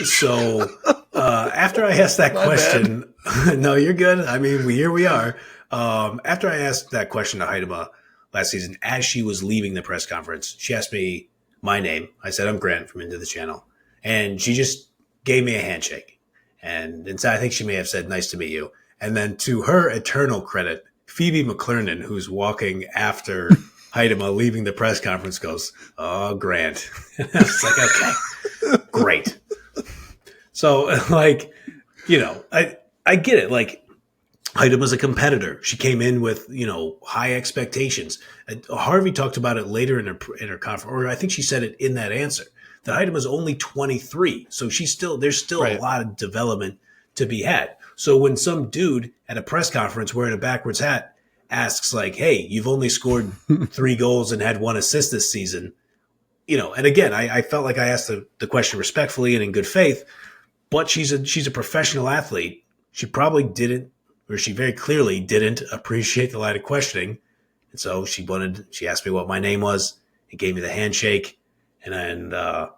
S2: So after I asked that question, no, you're good. I mean, here we are. After I asked that question to Heidema last season, as she was leaving the press conference, she asked me my name. I said, I'm Grant from Into the Channel. And she just gave me a handshake. And I think she may have said, nice to meet you. And then to her eternal credit, Phoebe McClernand, who's walking after Heidema leaving the press conference, goes, oh, Grant. I was like, okay, great. So, like, I get it. Like, Heidema's a competitor. She came in with, high expectations. Harvey talked about it later in her conference, or I think she said it in that answer, that Heidema's only 23. So there's still
S1: Right.
S2: a lot of development to be had. So when some dude at a press conference wearing a backwards hat asks like, hey, you've only scored 3 goals and had 1 assist this season, and again, I felt like I asked the question respectfully and in good faith, but she's a professional athlete. She probably didn't, or she very clearly didn't appreciate the line of questioning. And so she asked me what my name was and gave me the handshake. And I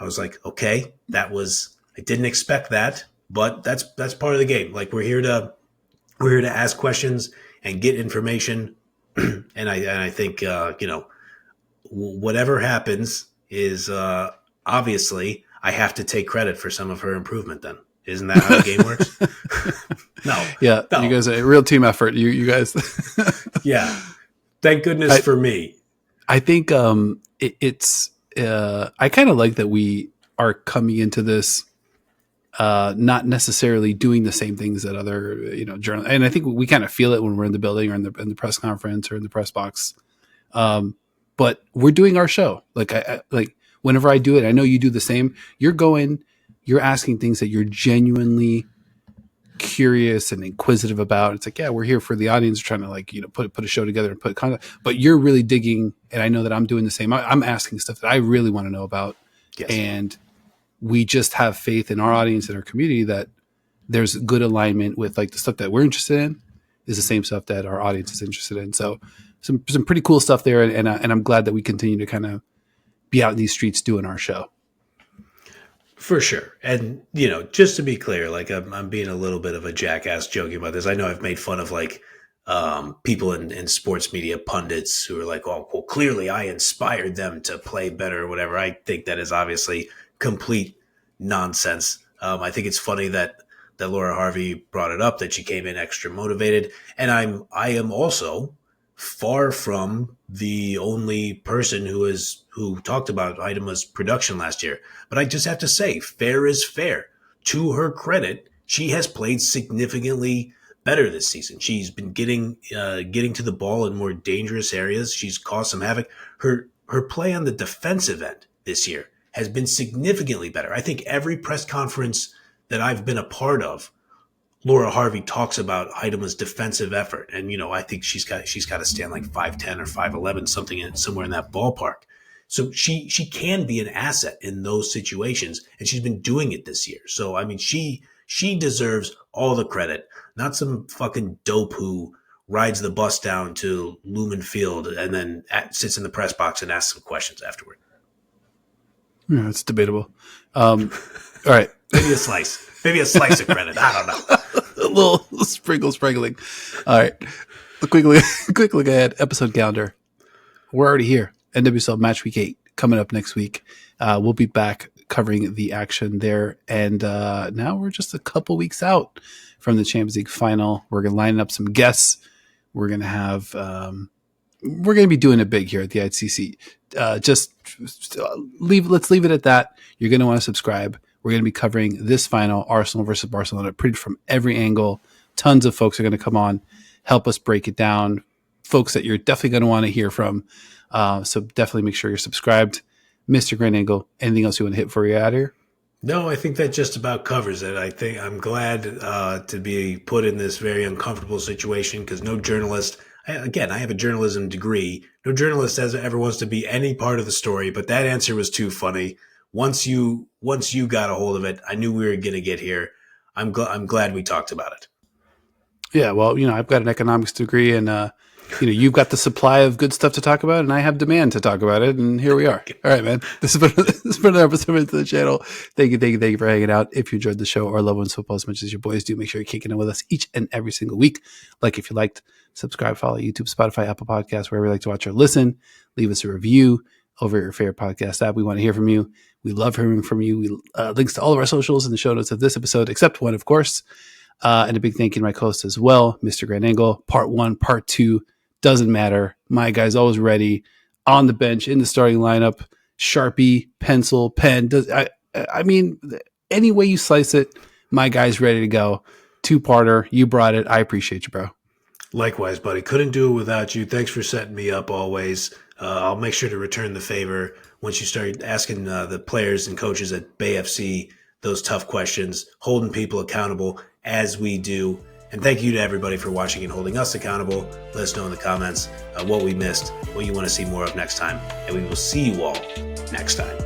S2: was like, okay, I didn't expect that, but that's part of the game. Like we're here to ask questions and get information. and I think, whatever happens is obviously I have to take credit for some of her improvement then. Isn't that how the game works? No.
S1: Yeah,
S2: No.
S1: you guys are a real team effort. You guys.
S2: Yeah. Thank goodness for me.
S1: I think it's. I kind of like that we are coming into this, not necessarily doing the same things that other journal. And I think we kind of feel it when we're in the building or in the press conference or in the press box. But we're doing our show. Like like whenever I do it, I know you do the same. You're asking things that you're genuinely curious and inquisitive about. It's like, yeah, we're here for the audience, trying to put a show together and put content. But you're really digging, and I know that I'm doing the same. I'm asking stuff that I really want to know about,
S2: Yes.
S1: and we just have faith in our audience and our community that there's good alignment with like the stuff that we're interested in is the same stuff that our audience is interested in. So some pretty cool stuff there, and I'm glad that we continue to kind of be out in these streets doing our show.
S2: For sure. And, just to be clear, like I'm being a little bit of a jackass joking about this. I know I've made fun of like people in sports media, pundits who are like, oh, well, clearly I inspired them to play better or whatever. I think that is obviously complete nonsense. I think it's funny that Laura Harvey brought it up, that she came in extra motivated. And I am also far from the only person who talked about Heidema's production last year. But I just have to say, fair is fair. To her credit, she has played significantly better this season. She's been getting to the ball in more dangerous areas. She's caused some havoc. Her play on the defensive end this year has been significantly better. I think every press conference that I've been a part of, Laura Harvey talks about Heidema's defensive effort. And, I think she's got to stand like 5'10" or 5'11", somewhere in that ballpark. So she can be an asset in those situations, and she's been doing it this year. So, I mean, she deserves all the credit, not some fucking dope who rides the bus down to Lumen Field and then sits in the press box and asks some questions afterward.
S1: Yeah, it's debatable. All right.
S2: Maybe a slice of credit. I don't know.
S1: A little sprinkling. All right. A quick look ahead. Episode calendar. We're already here. NWSL Match Week 8 coming up next week. We'll be back covering the action there. And now we're just a couple weeks out from the Champions League final. We're going to line up some guests. We're going to have we're going to be doing it big here at the ICC. Let's leave it at that. You're going to want to subscribe. We're going to be covering this final, Arsenal versus Barcelona, pretty from every angle. Tons of folks are going to come on, help us break it down. Folks that you're definitely going to want to hear from. So definitely make sure you're subscribed. Mr. Grand Angle, anything else you want to hit before you out of here?
S2: No, I think that just about covers it. I think I'm glad to be put in this very uncomfortable situation because no journalist, I have a journalism degree. No journalist ever wants to be any part of the story, but that answer was too funny. Once you got a hold of it, I knew we were going to get here. I'm glad we talked about it.
S1: Yeah, well, I've got an economics degree, and you've got the supply of good stuff to talk about, and I have demand to talk about it, and here we are. All right, man. This has been another episode of the channel. Thank you for hanging out. If you enjoyed the show or love women's football as much as your boys do, make sure you're kicking it with us each and every single week. Like if you liked, subscribe, follow YouTube, Spotify, Apple Podcasts, wherever you like to watch or listen. Leave us a review over your favorite podcast app. We want to hear from you. We love hearing from you. Links to all of our socials in the show notes of this episode, except one, of course. And a big thank you to my co-host as well, Mr. Grand Angle. Part 1, Part 2, doesn't matter. My guy's always ready, on the bench, in the starting lineup, Sharpie, pencil, pen. I mean, any way you slice it, my guy's ready to go. Two-parter. You brought it. I appreciate you, bro.
S2: Likewise, buddy. Couldn't do it without you. Thanks for setting me up always. I'll make sure to return the favor once you start asking the players and coaches at Bay FC those tough questions, holding people accountable as we do. And thank you to everybody for watching and holding us accountable. Let us know in the comments what we missed, what you want to see more of next time. And we will see you all next time.